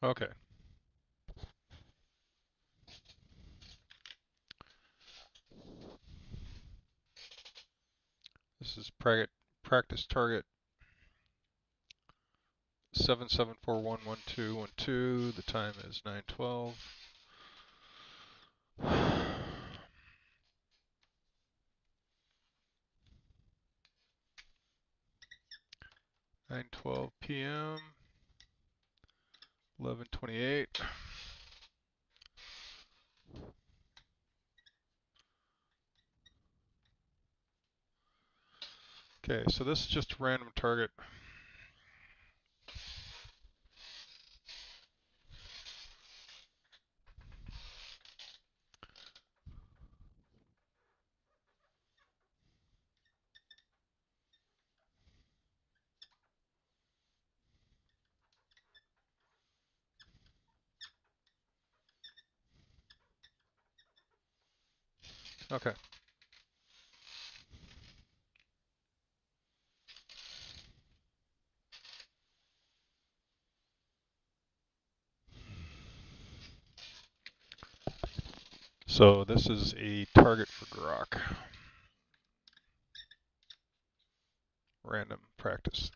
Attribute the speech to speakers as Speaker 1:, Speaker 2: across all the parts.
Speaker 1: Okay. This is practice target 77411212. The time is 9:12. 9:12 p.m. 11:28. Okay, so this is just a random target. Okay. So this is a target for grok. Random practice.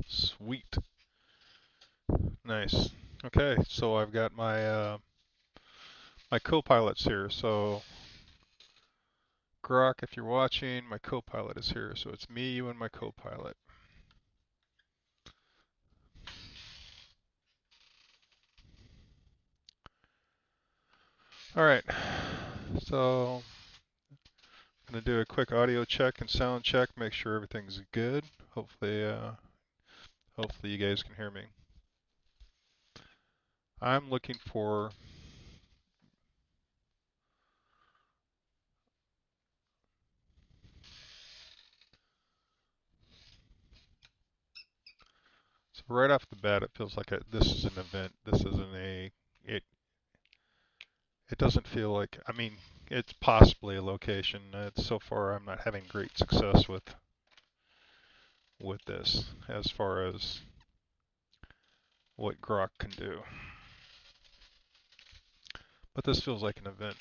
Speaker 1: Sweet. Nice. Okay, so I've got my co-pilots here. So grok, if you're watching, my co-pilot is here. So it's me, you, and my co-pilot. All right. So I'm gonna do a quick audio check and sound check, make sure everything's good. Hopefully you guys can hear me. I'm looking for so right off the bat, it feels like this is an event. This isn't it. It doesn't feel like. I mean, it's possibly a location. So far, I'm not having great success with this as far as what grok can do. But this feels like an event.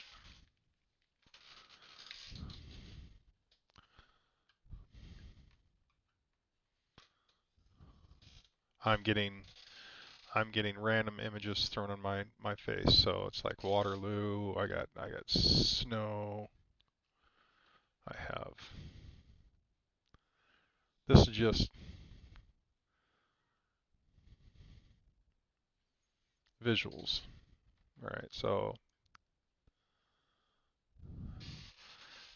Speaker 1: I'm getting I'm getting random images thrown in my face. So it's like Waterloo. I got snow. I have. This is just visuals. All right. So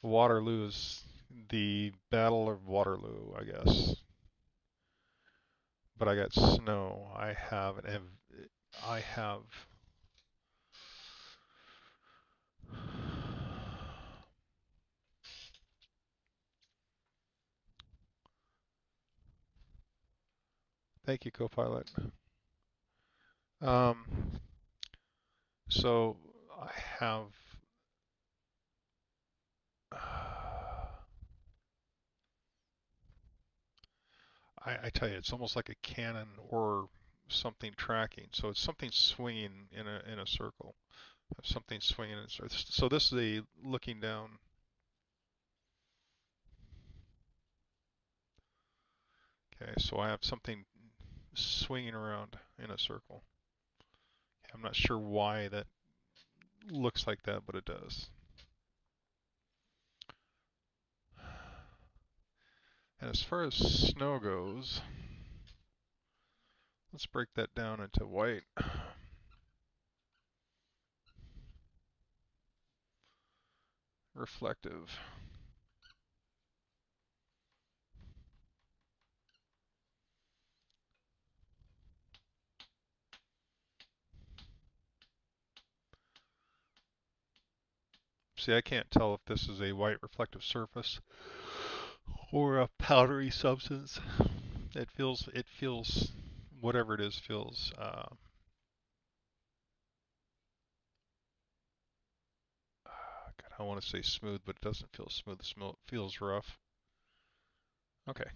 Speaker 1: Waterloo is the Battle of Waterloo, I guess. But I got snow. I have. Thank you, Copilot. Um, so I have. I tell you, it's almost like a cannon or something tracking. So it's something swinging in a circle. Something swinging in a circle. So this is a looking down. Okay, so I have something swinging around in a circle. I'm not sure why that looks like that, but it does. And as far as snow goes, let's break that down into white. Reflective. See, I can't tell if this is a white reflective surface or a powdery substance. It feels, whatever it is, feels. God, I want to say smooth, but it doesn't feel smooth. It feels rough. Okay.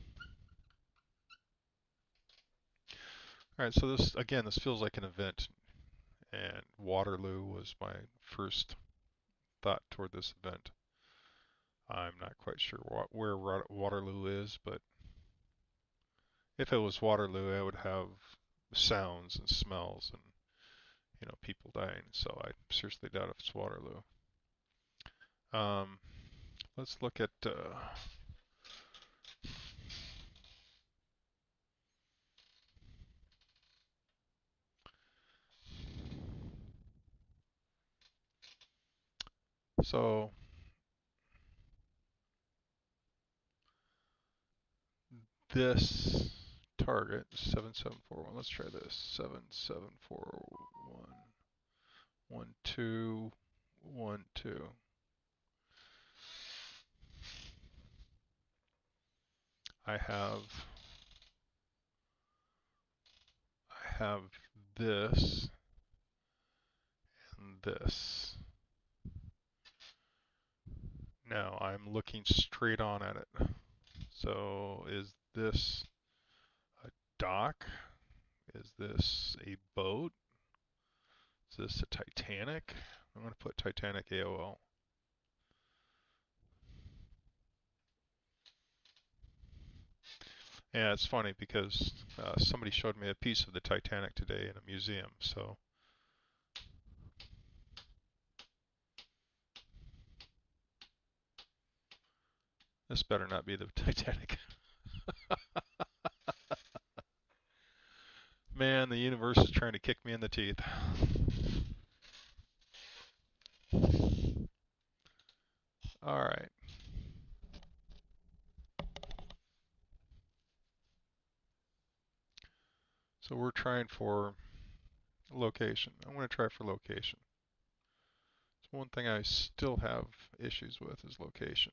Speaker 1: All right. So this again, this feels like an event, and Waterloo was my first thought toward this event. I'm not quite sure where Waterloo is, but if it was Waterloo, I would have sounds and smells and people dying. So I seriously doubt if it's Waterloo. Um, let's look at so this target 7741. Let's try this 7741 1212. I have this and this. Now I'm looking straight on at it. So is this a dock? Is this a boat? Is this a Titanic? I'm going to put Titanic AOL. Yeah, it's funny because somebody showed me a piece of the Titanic today in a museum. So this better not be the Titanic. Man, the universe is trying to kick me in the teeth. All right. So we're trying for location. I'm going to try for location. So one thing I still have issues with is location.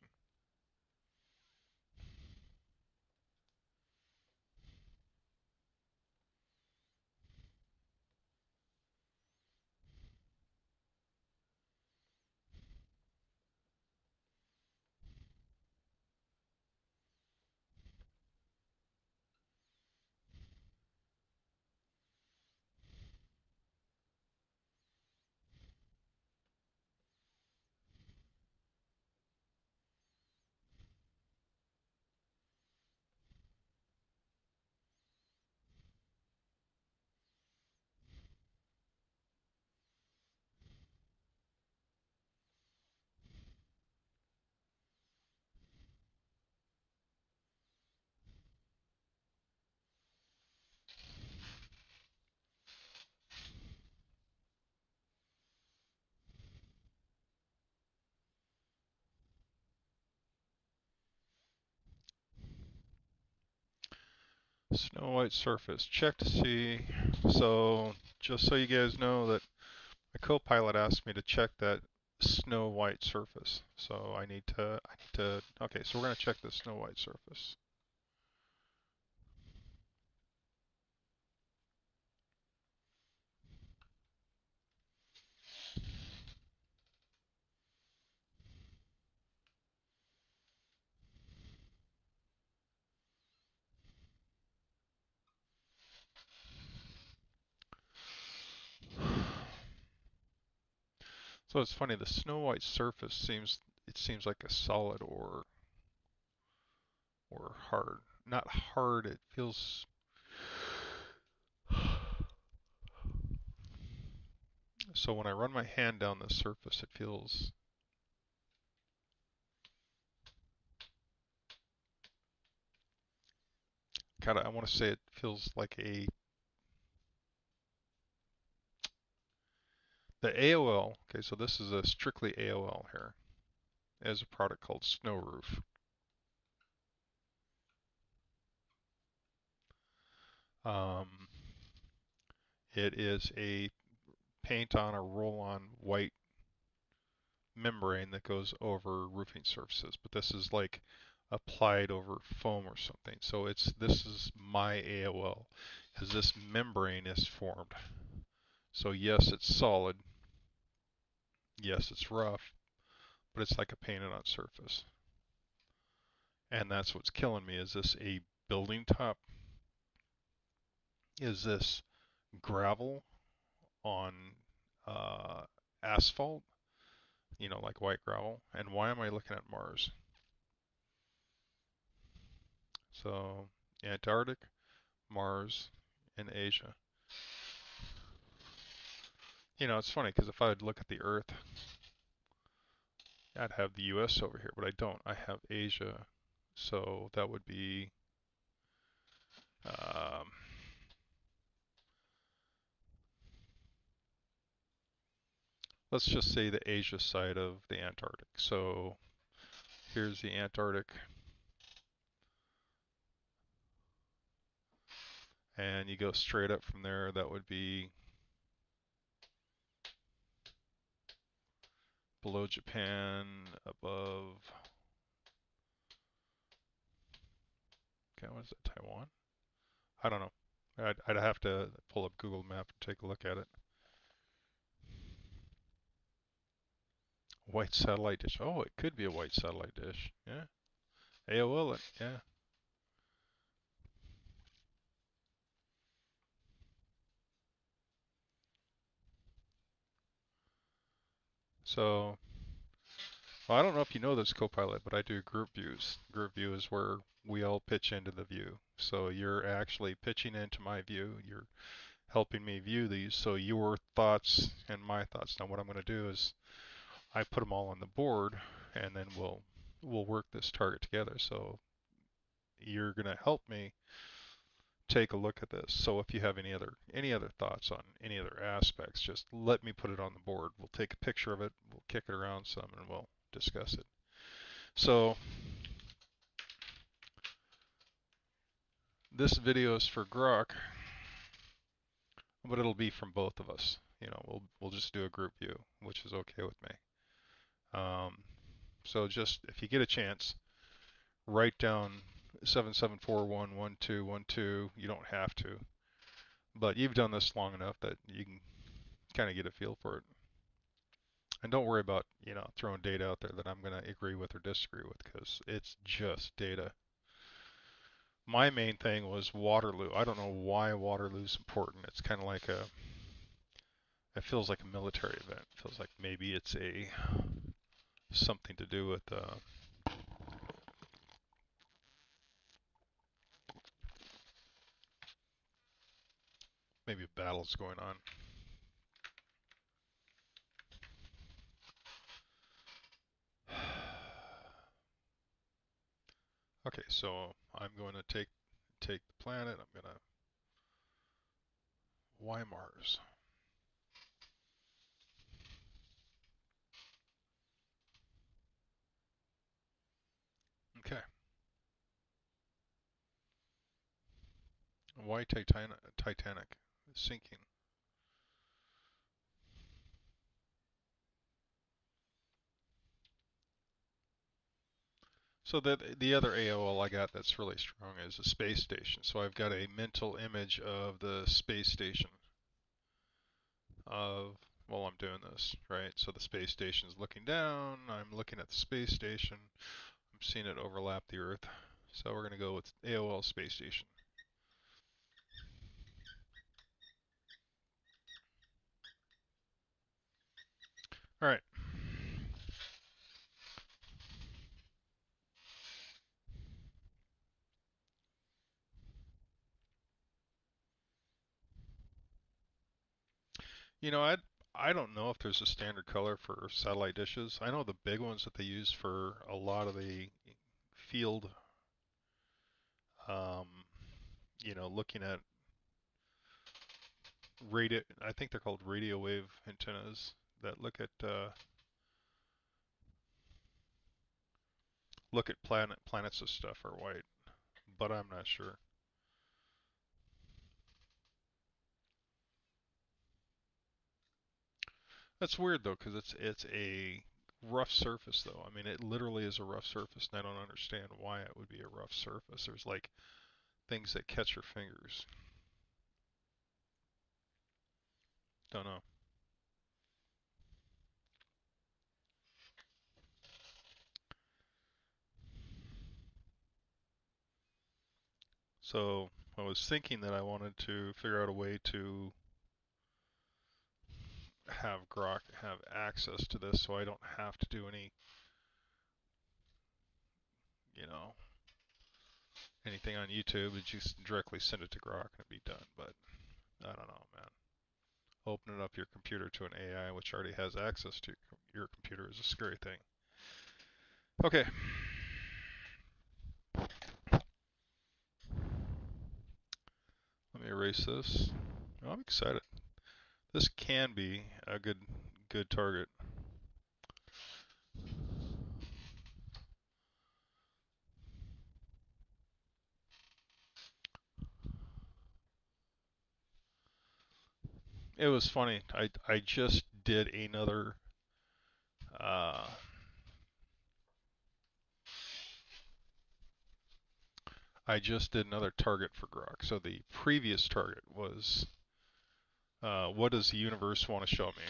Speaker 1: Snow white surface. Check to see. So just so you guys know that my co-pilot asked me to check that snow white surface. So okay, so we're going to check the snow white surface. So it's funny, the snow white surface seems like a solid or hard. Not hard, it feels so when I run my hand down the surface it feels kind of, I want to say it feels like the AOL. Okay, so this is a strictly AOL here. It has a product called Snow Roof. Um, it is a paint on a roll-on white membrane that goes over roofing surfaces, but this is like applied over foam or something. So this is my AOL, as this membrane is formed. So yes, it's solid. Yes, it's rough, but it's like a painted on surface. And that's what's killing me. Is this a building top? Is this gravel on uh, asphalt? Like white gravel. And why am I looking at Mars? So Antarctic, Mars, and Asia. It's funny because if I would look at the Earth, I'd have the US over here, but I don't. I have Asia. So that would be, um, let's just say the Asia side of the Antarctic. So here's the Antarctic, and you go straight up from there. That would be below Japan, above, okay, what is it, Taiwan? I don't know. I'd have to pull up Google Map and take a look at it. White satellite dish. Oh, it could be a white satellite dish. Yeah. AOL it. Yeah. So, well, I don't know if you know this, Copilot, but I do group views. Group view is where we all pitch into the view. So you're actually pitching into my view. You're helping me view these. So your thoughts and my thoughts. Now, what I'm going to do is I put them all on the board, and then we'll work this target together. So you're going to help me take a look at this. So if you have any other thoughts on any other aspects, just let me put it on the board. We'll take a picture of it, we'll kick it around some, and we'll discuss it. So this video is for grok, but it'll be from both of us. We'll just do a group view, which is okay with me. So just if you get a chance, write down 77411212. You don't have to, but you've done this long enough that you can kind of get a feel for it. And don't worry about, throwing data out there that I'm going to agree with or disagree with, because it's just data. My main thing was Waterloo. I don't know why Waterloo's important. It's kind of like it feels like a military event. It feels like maybe it's something to do with, maybe a battle's going on. Okay, so I'm going to take the planet. I'm going to, why Mars? Okay. Why Titanic sinking? So the other AOL I got that's really strong is a space station. So I've got a mental image of the space station of, while I'm doing this, right? So the space station is looking down. I'm looking at the space station. I'm seeing it overlap the Earth. So we're going to go with AOL space station. All right. I don't know if there's a standard color for satellite dishes. I know the big ones that they use for a lot of the field, um, looking at radio. I think they're called radio wave antennas that look at planets and stuff are white, but I'm not sure. That's weird though, because it's a rough surface though. I mean, it literally is a rough surface, and I don't understand why it would be a rough surface. There's like things that catch your fingers. Don't know. So I was thinking that I wanted to figure out a way to have grok have access to this so I don't have to do any, you know, anything on YouTube and just directly send it to grok and it'd be done. But I don't know, man. Opening up your computer to an AI which already has access to your computer is a scary thing. Okay. Let me erase this. Oh, I'm excited. This can be a good target. It was funny. I just did another target for grok. So the previous target was what does the universe want to show me?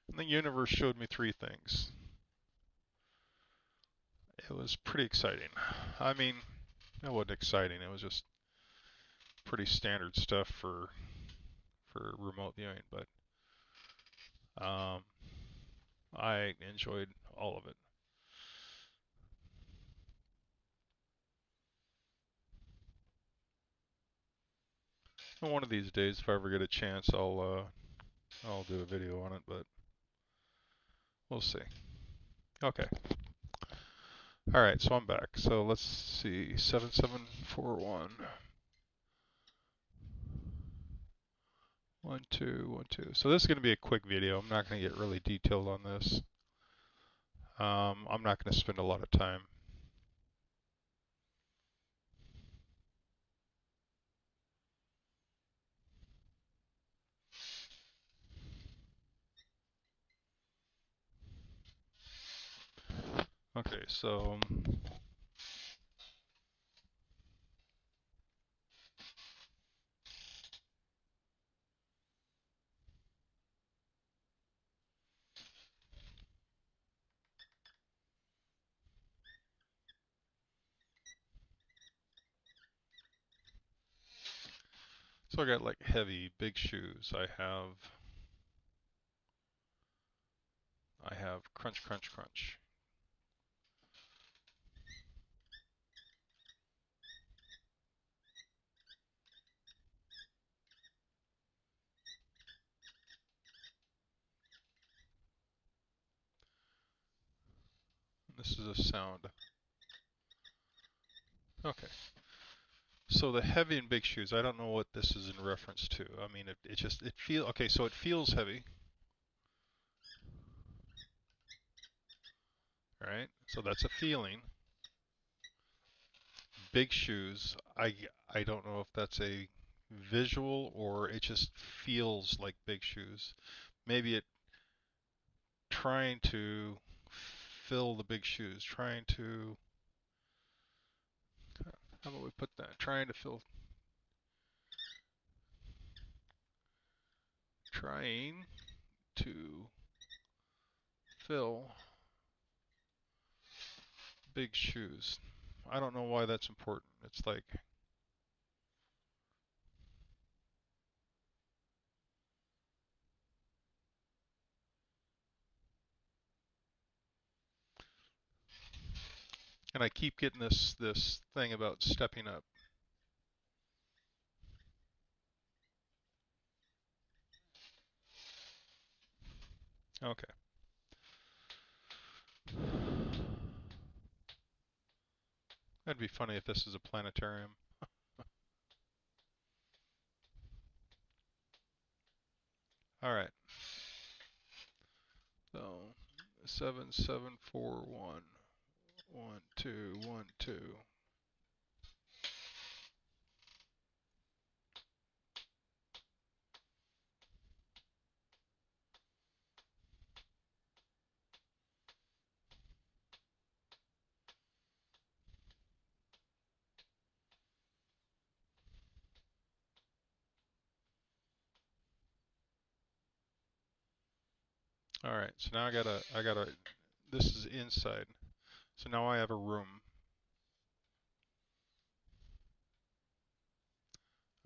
Speaker 1: And the universe showed me three things. It was pretty exciting. I mean, it wasn't exciting. It was just pretty standard stuff for remote viewing, but I enjoyed all of it. And one of these days, if I ever get a chance, I'll do a video on it, but we'll see. Okay. All right, so I'm back. So let's see, 7741. 1212. So this is going to be a quick video. I'm not going to get really detailed on this. I'm not going to spend a lot of time. Okay, so I got like heavy, big shoes. I have crunch, crunch, crunch. This is a sound. Okay. So the heavy and big shoes, I don't know what this is in reference to. I mean, it feels, okay, so it feels heavy, right? So that's a feeling. Big shoes, I don't know if that's a visual or it just feels like big shoes. Maybe it trying to fill the big shoes, trying to, how about we put that? Trying to fill big shoes. I don't know why that's important. It's like, and I keep getting this thing about stepping up. Okay. That'd be funny if this is a planetarium. All right. So 7741 1212. All right, so now I gotta, this is inside. So now I have a room.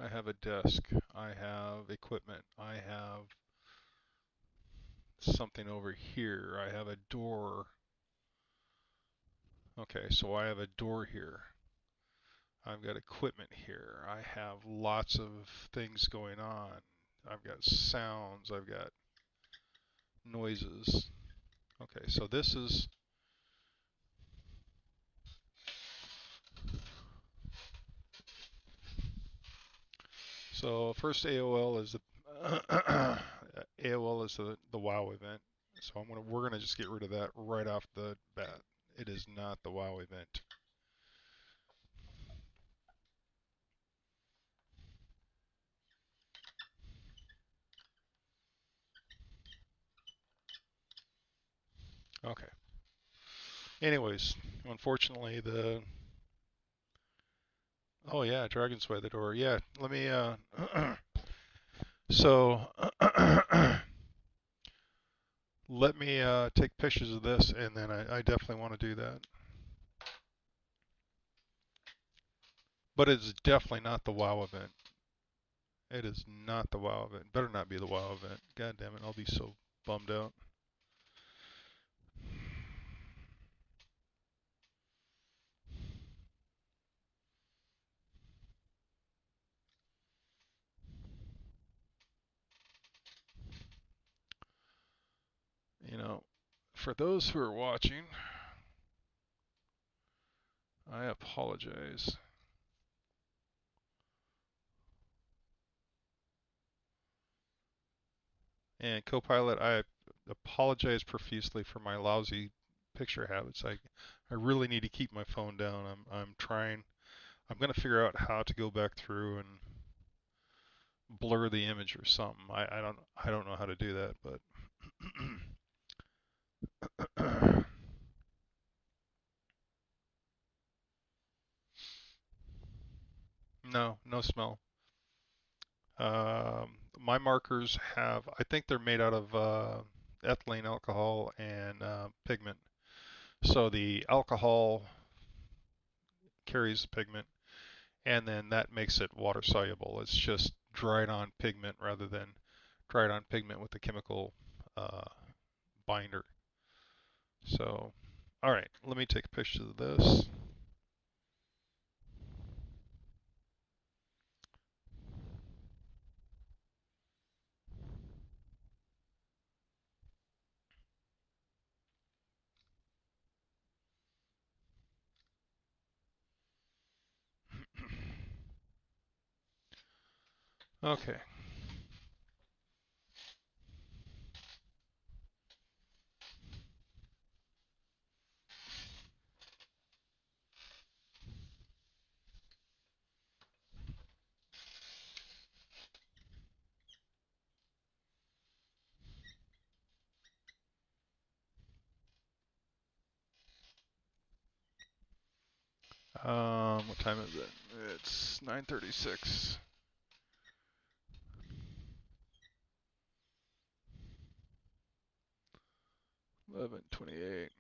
Speaker 1: I have a desk. I have equipment. I have something over here. I have a door. Okay, so I have a door here. I've got equipment here. I have lots of things going on. I've got sounds. I've got noises. Okay, so this is, so first AOL is the AOL is the WoW event. So we're gonna just get rid of that right off the bat. It is not the WoW event. Okay. Anyways, unfortunately oh yeah, dragons by the door. Yeah, let me so let me take pictures of this, and then I definitely want to do that. But it's definitely not the WoW event. It is not the WoW event. Better not be the WoW event. God damn it, I'll be so bummed out. You know, for those who are watching, I apologize. And Copilot, I apologize profusely for my lousy picture habits. I really need to keep my phone down. I'm trying. I'm gonna figure out how to go back through and blur the image or something. I don't know how to do that, but no smell. My markers have, I think they're made out of ethylene alcohol and pigment. So the alcohol carries the pigment, and then that makes it water soluble. It's just dried on pigment rather than dried on pigment with the chemical uh, binder. So, all right, let me take a picture of this. Okay. 'What time is it? It's 9:36. 11:28.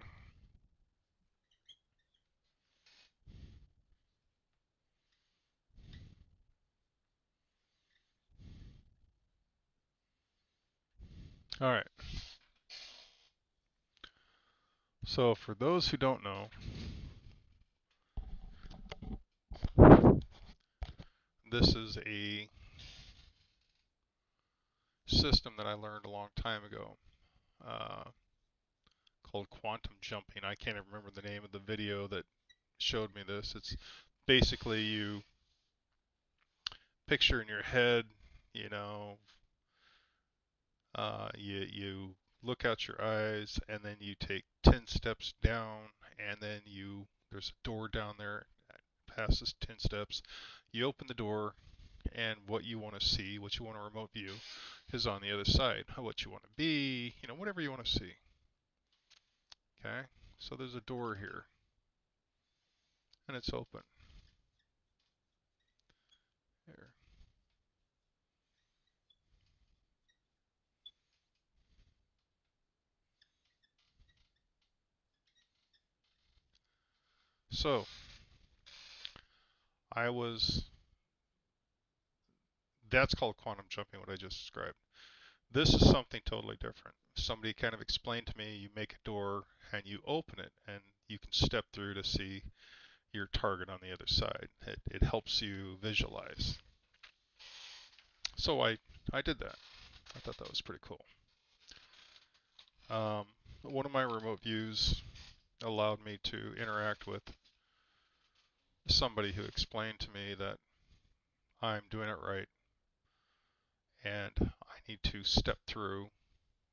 Speaker 1: All right. So for those who don't know, this is a system that I learned a long time ago uh, called quantum jumping. I can't even remember the name of the video that showed me this. It's basically you picture in your head, you know, you look out your eyes and then you take 10 steps down and then there's a door down there past this 10 steps. You open the door and what you want to see, what you want to remote view is on the other side. What you want to be, whatever you want to see. Okay, so there's a door here and it's open. Here. So I was, that's called quantum jumping, what I just described. This is something totally different. Somebody kind of explained to me, you make a door and you open it and you can step through to see your target on the other side. It helps you visualize. So I did that. I thought that was pretty cool. One of my remote views allowed me to interact with somebody who explained to me that I'm doing it right and I need to step through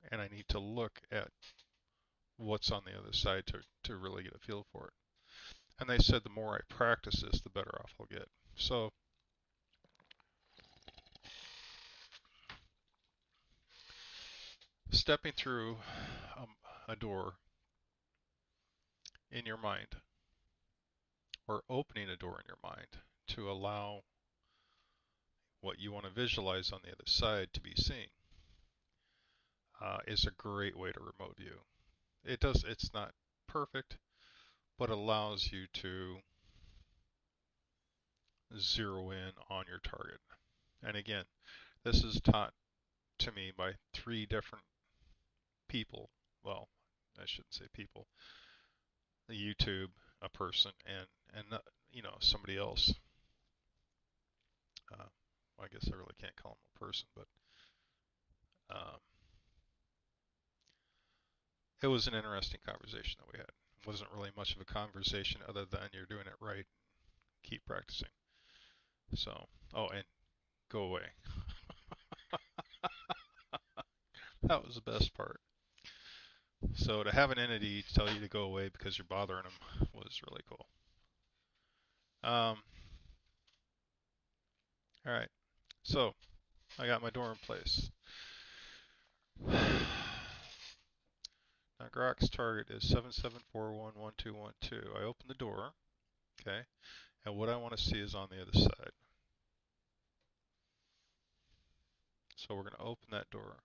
Speaker 1: and I need to look at what's on the other side to really get a feel for it. And they said the more I practice this, the better off I'll get. So stepping through a door in your mind or opening a door in your mind to allow what you want to visualize on the other side to be seen is a great way to remote view. It's not perfect, but allows you to zero in on your target. And again, this is taught to me by 3 different people. Well, I shouldn't say people. YouTube, a person, and somebody else. Uh, I guess I really can't call him a person, but um, it was an interesting conversation that we had. It wasn't really much of a conversation other than you're doing it right. Keep practicing. So, oh, and go away. That was the best part. So to have an entity tell you to go away because you're bothering them was really cool. All right, so I got my door in place. Now grok's target is 77411212. I open the door, okay, and what I want to see is on the other side. So we're going to open that door,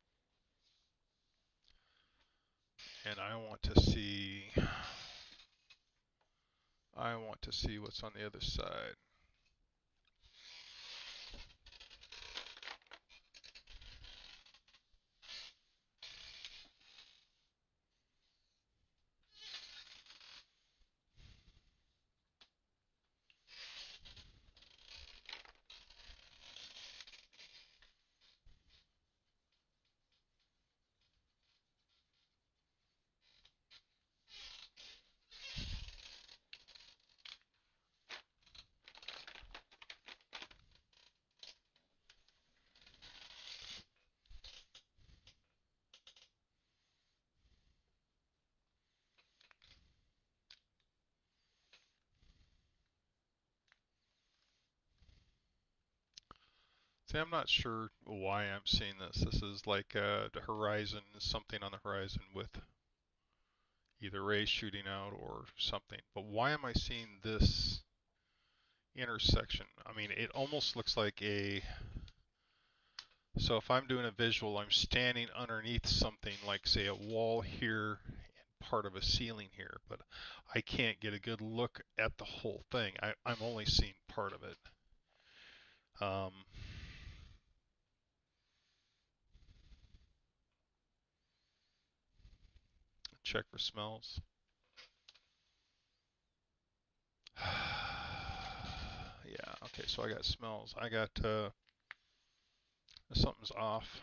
Speaker 1: and I want to see what's on the other side. See, I'm not sure why I'm seeing this. This is like the horizon, something on the horizon with either rays shooting out or something. But why am I seeing this intersection? I mean, it almost looks like so if I'm doing a visual, I'm standing underneath something like, say, a wall here and part of a ceiling here, but I can't get a good look at the whole thing. I'm only seeing part of it. Check for smells. Yeah, okay, so I got smells. I got something's off.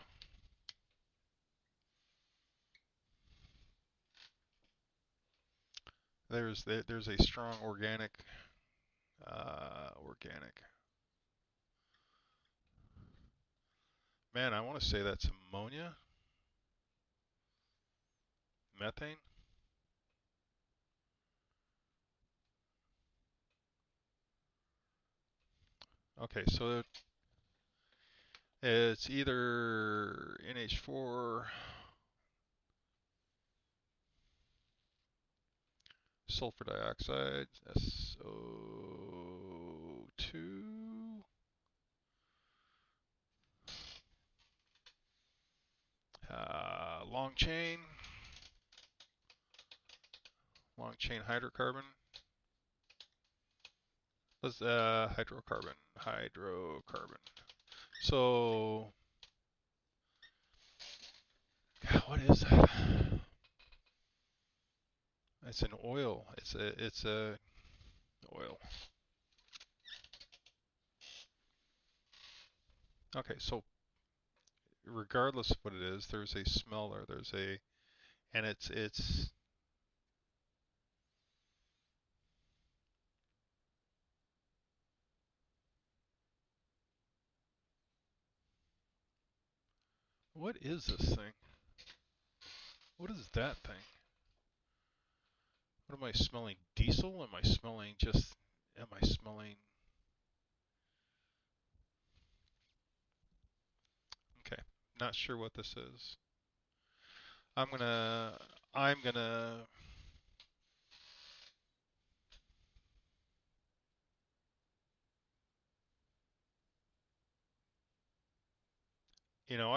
Speaker 1: There's a strong organic. Man, I want to say that's ammonia, methane. Okay, so it's either NH4, sulfur dioxide, SO2, long chain hydrocarbon. Let's hydrocarbon. So, God, what is that? It's an oil. It's a oil. Okay, so regardless of what it is, there's a smeller. And it's. What is this thing? What is that thing? What am I smelling? Diesel? Am I smelling just? Am I smelling? Okay, not sure what this is. I'm gonna. I'm gonna.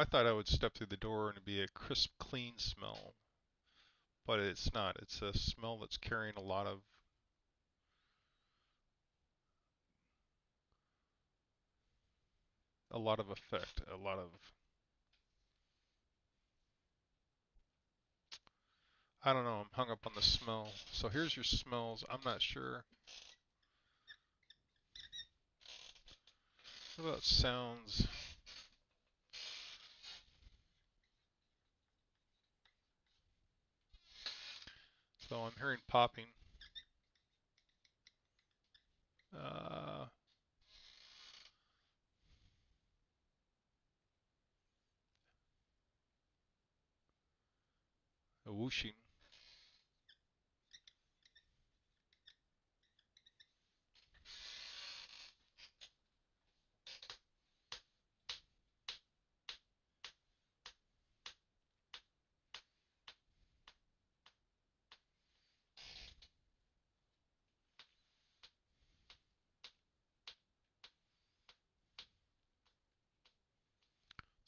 Speaker 1: I thought I would step through the door and it'd be a crisp, clean smell, but it's not. It's a smell that's carrying a lot of effect, a lot of. I don't know. I'm hung up on the smell. So here's your smells. I'm not sure. What about sounds? So I'm hearing popping. Uh, a whooshing.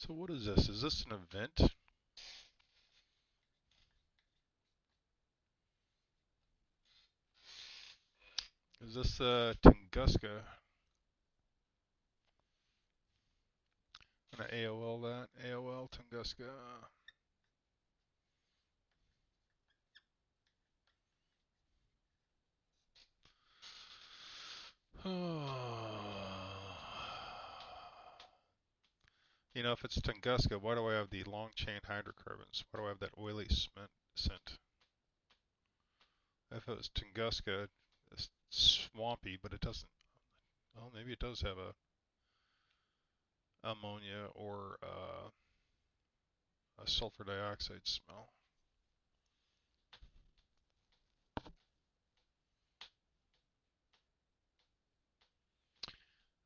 Speaker 1: So what is this? Is this an event? Is this Tunguska? I'm gonna AOL that. AOL Tunguska. If it's Tunguska, why do I have the long chain hydrocarbons? Why do I have that oily scent? If it was Tunguska, it's swampy, but it doesn't. Well, maybe it does have a ammonia or a sulfur dioxide smell.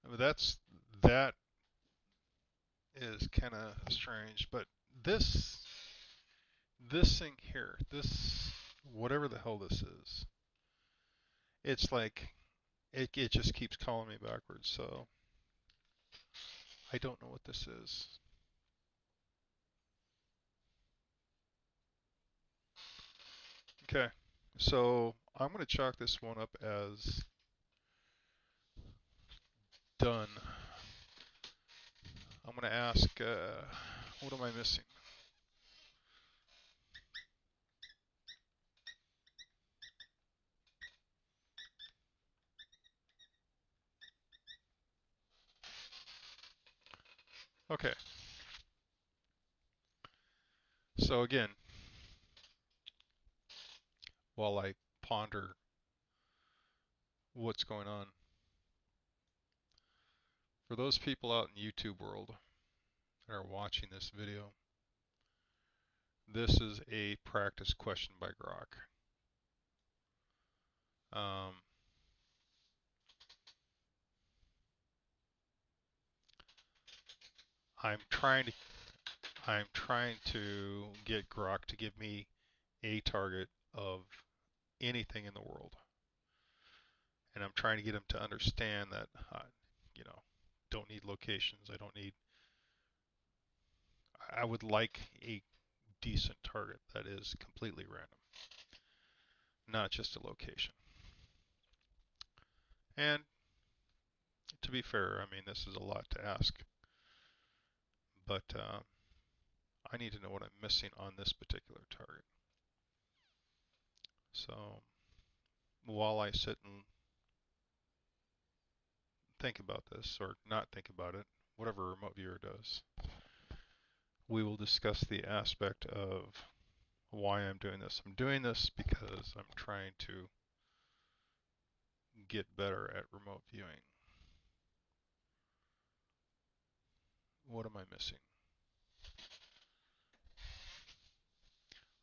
Speaker 1: I mean, that is kind of strange, but this this thing here, this whatever the hell this is, it's like it just keeps calling me backwards. So I don't know what this is. Okay, so I'm going to chalk this one up as done. I'm going to ask, what am I missing? Okay, so again, while I ponder what's going on, for those people out in YouTube world that are watching this video, this is a practice question by grok. Um, I'm trying to get grok to give me a target of anything in the world, and I'm trying to get him to understand that, you know, don't need locations. I would like a decent target that is completely random, not just a location. And To be fair, I mean, this is a lot to ask, but I need to know what I'm missing on this particular target. So while I sit and think about this, or not think about it, whatever remote viewer does, we will discuss the aspect of why I'm doing this. I'm doing this because I'm trying to get better at remote viewing. What am I missing?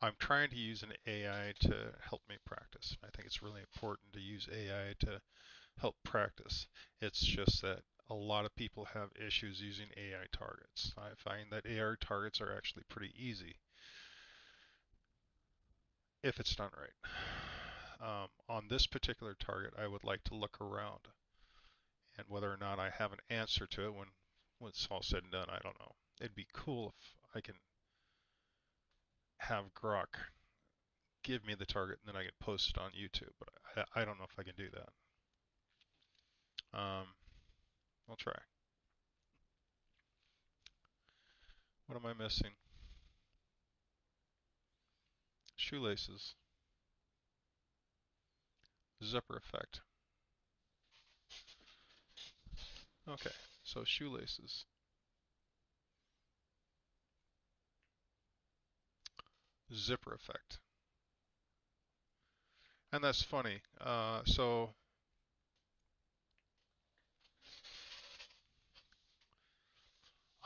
Speaker 1: I'm trying to use an AI to help me practice. I think it's really important to use AI to help practice. It's just that a lot of people have issues using AI targets. I find that AI targets are actually pretty easy if it's done right. On this particular target, I would like to look around, and whether or not I have an answer to it when it's all said and done, I don't know. It'd be cool if I can have grok give me the target and then I can post it on YouTube, but I don't know if I can do that. I'll try. What am I missing? Shoelaces. Zipper effect. Okay, so shoelaces. Zipper effect. And that's funny. So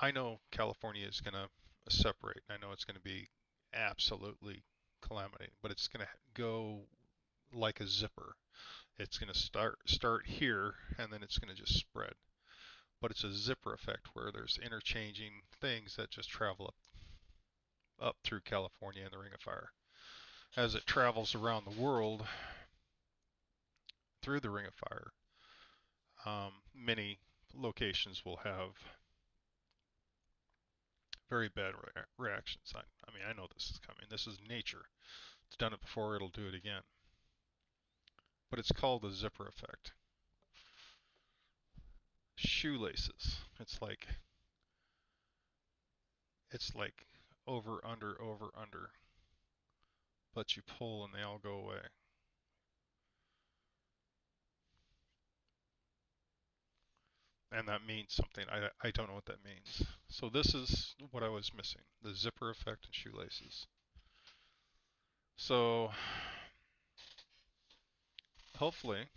Speaker 1: I know California is going to separate. I know it's going to be absolutely calamity, but it's going to go like a zipper. It's going to start here and then it's going to just spread. But it's a zipper effect where there's interchanging things that just travel up through California in the Ring of Fire. As it travels around the world through the Ring of Fire, many locations will have very bad reactions. I mean, I know this is coming. This is nature. It's done it before, it'll do it again. But it's called the zipper effect. Shoelaces. It's like over, under. But you pull and they all go away. And that means something. I don't know what that means. So this is what I was missing. The zipper effect and shoelaces. So hopefully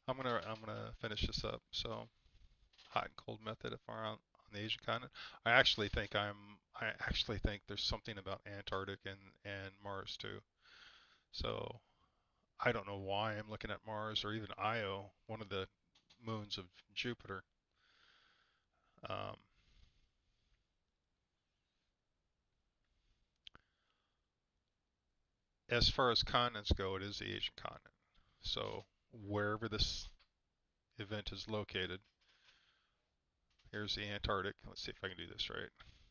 Speaker 1: I'm gonna finish this up. So hot and cold method if we're on the Asian continent. I actually think there's something about Antarctic and Mars too. So I don't know why I'm looking at Mars or even Io, one of the moons of Jupiter. Um, as far as continents go, it is the Asian continent. So wherever this event is located, here's the Antarctic. Let's see if I can do this right.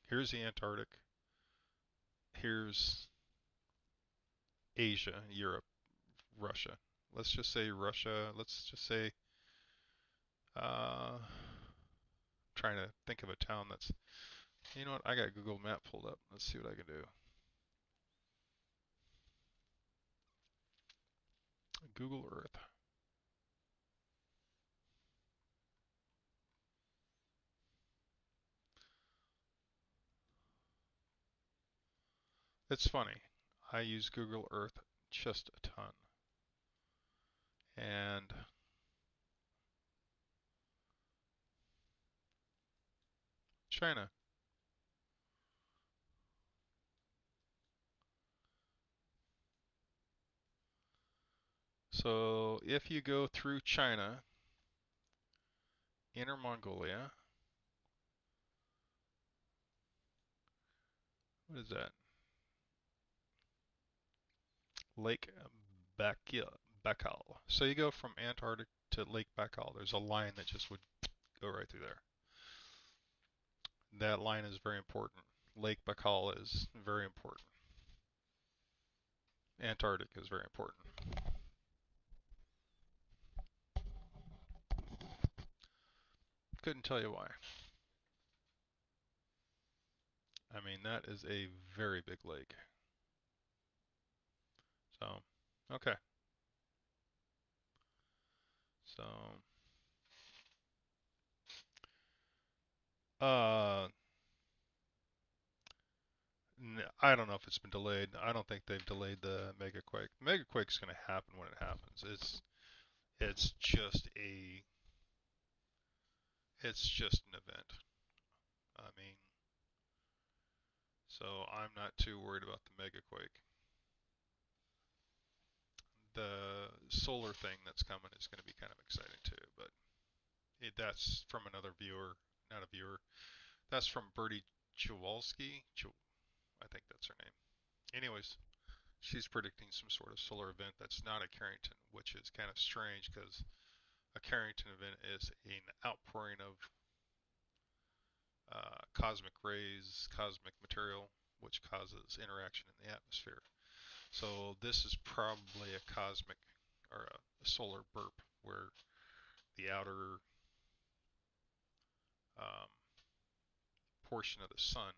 Speaker 1: Here's the Antarctic. Here's Asia, Europe, Russia. Let's just say Russia. Let's just say, trying to think of a town that's, you know what? I got Google Map pulled up. Let's see what I can do. Google Earth. It's funny. I use Google Earth just a ton. And China. So if you go through China, Inner Mongolia, what is that? Lake Baikal. So you go from Antarctic to Lake Baikal. There's a line that just would go right through there. That line is very important. Lake Baikal is very important. Antarctic is very important. couldn't tell you why. I mean, that is a very big lake. So, okay. So, uh, I don't know if it's been delayed. I don't think they've delayed the megaquake. Megaquake's going to happen when it happens. It's just a it's just an event. I mean, so I'm not too worried about the megaquake. The solar thing that's coming is going to be kind of exciting too, but that's from another viewer, not a viewer. That's from Bertie Chewalski. I think that's her name. Anyways, she's predicting some sort of solar event that's not a Carrington, which is kind of strange because a Carrington event is an outpouring of cosmic rays, cosmic material, which causes interaction in the atmosphere. So this is probably a cosmic or a solar burp where the outer um, portion of the sun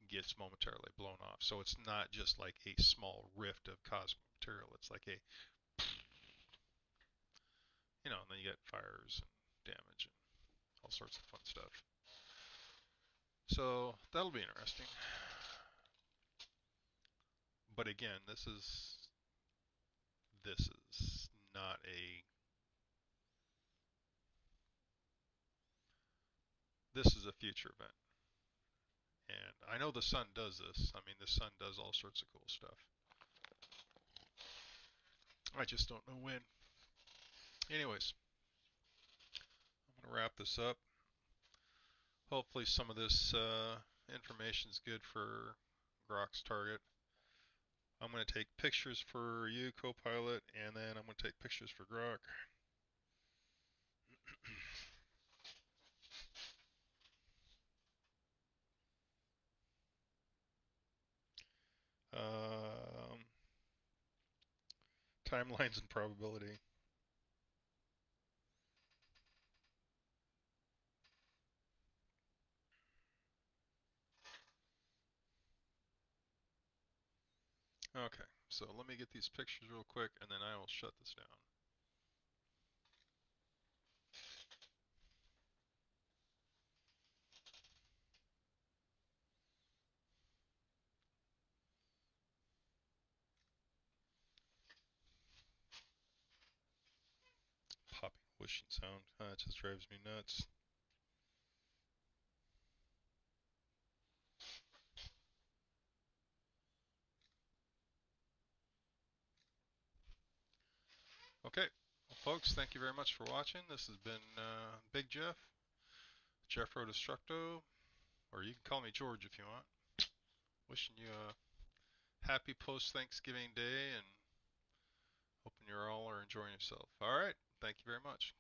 Speaker 1: gets momentarily blown off. So it's not just like a small rift of cosmic material. It's like and then you get fires and damage and all sorts of fun stuff. So that'll be interesting. But again, this is not a this is a future event. And I know the sun does this. I mean, the sun does all sorts of cool stuff. I just don't know when. Anyways, I'm going to wrap this up. Hopefully some of this information is good for Grok's target. I'm going to take pictures for you, Copilot, and then I'm going to take pictures for Grok. um, Timelines and probability. Okay, so let me get these pictures real quick, and then I will shut this down. Popping whooshing sound. It just drives me nuts. Okay, well, folks, thank you very much for watching. This has been Big Jeff, Jeffro Destructo, or you can call me George if you want. Wishing you a happy post-Thanksgiving day and hoping you all are enjoying yourself. All right, thank you very much.